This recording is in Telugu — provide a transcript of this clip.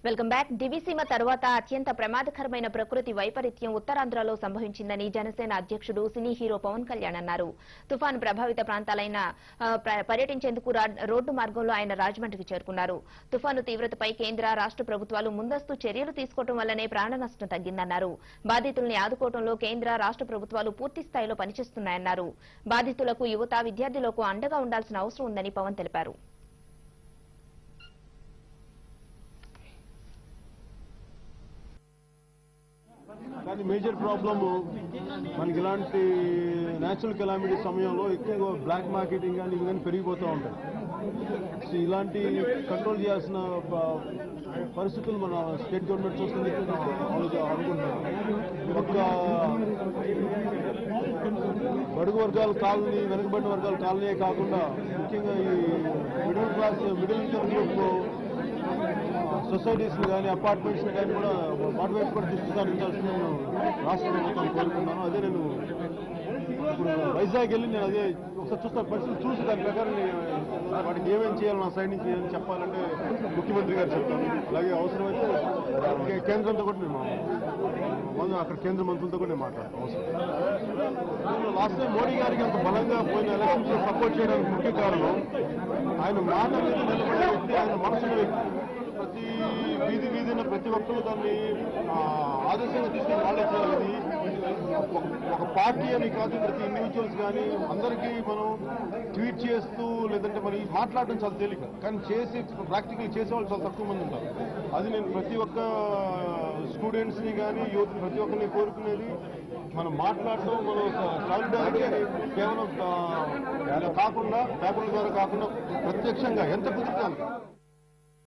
Welcome back. దివిసీమ తర్వాత అత్యంత ప్రమాదకరమైన ప్రకృతి వైపరీత్యం ఉత్తరాంధ్రలో సంభవించిందని జనసేన అధ్యక్షుడు సినీ హీరో పవన్ కళ్యాణ్ అన్నారు. తుఫాను ప్రభావిత ప్రాంతాలైన పర్యటించేందుకు రోడ్డు మార్గంలో ఆయన రాజమండ్రికి చేరుకున్నారు. తుఫాను తీవ్రతపై కేంద్ర రాష్ట్ర ప్రభుత్వాలు ముందస్తు చర్యలు తీసుకోవడం వల్లనే ప్రాణ నష్టం తగ్గిందన్నారు. బాధితుల్ని ఆదుకోవడంలో కేంద్ర రాష్ట్ర ప్రభుత్వాలు పూర్తి స్థాయిలో పనిచేస్తున్నాయన్నారు. బాధితులకు యువత, విద్యార్థులకు అండగా ఉండాల్సిన అవసరం ఉందని పవన్ తెలిపారు. కానీ మేజర్ ప్రాబ్లమ్ మనకి ఇలాంటి న్యాచురల్ కెలామిటీ సమయంలో ఎక్కువగా బ్లాక్ మార్కెటింగ్ కానీ ఇవి కానీ పెరిగిపోతూ ఉంటాయి. సో ఇలాంటి కంట్రోల్ చేయాల్సిన పరిస్థితులు మన స్టేట్ గవర్నమెంట్ చూస్తుంది అనుకుంటున్నాం. ఒక్క బడుగు వర్గాల కాలనీ, వెనుకబడిన వర్గాల కాలనీ కాకుండా ముఖ్యంగా ఈ మిడిల్ ఇన్కమ్ గ్రూప్ సొసైటీస్ కానీ అపార్ట్మెంట్స్ కానీ కూడా వాటి వైపు కూడా దృష్టి సారించాల్సిన నేను రాష్ట్ర ప్రభుత్వం కోరుకున్నాను. అదే నేను ఇప్పుడు వైజాగ్ వెళ్ళి నేను అదే ఒకసారి చూస్తాను, పరిస్థితులు చూసి దాని ప్రకారం వాటికి ఏమేమి చేయాలి, నా సైడ్ నుంచి ఏమని చెప్పాలంటే ముఖ్యమంత్రి గారు చెప్తాను. అలాగే అవసరమైతే కేంద్రంతో కూడా నేను అక్కడ కేంద్ర మంత్రులతో కూడా నేను మాట్లాడతాను. అవసరం లాస్ట్ టైం మోడీ గారికి అంత బలంగా పోయిన ఎలక్షన్స్ సపోర్ట్ చేయడానికి ముఖ్య కారణం ఆయన మాట మీద నిలబడే వ్యక్తి, ఆయన మనసున్న వ్యక్తి. ప్రతి వీధిన ప్రతి ఒక్కరు దాన్ని ఆదర్శంగా తీసుకుని వాళ్ళే చేయాలి. ఒక పార్టీ అని కాదు, ప్రతి ఇండివిజువల్స్ కానీ అందరికీ మనం ట్వీట్ చేస్తూ లేదంటే మరి మాట్లాడడం చాలా తేలిక, కానీ చేసి ప్రాక్టికల్ చేసే వాళ్ళు చాలా తక్కువ మంది ఉంటారు. అది నేను ప్రతి ఒక్క స్టూడెంట్స్ని కానీ యూత్ ప్రతి ఒక్కరిని కోరుకునేది మనం మాట్లాడటం, మనం సాలిడారిటీ కేవలం కాకుండా పేపర్ల ద్వారా కాకుండా ప్రత్యక్షంగా ఎంత కుదురుతాను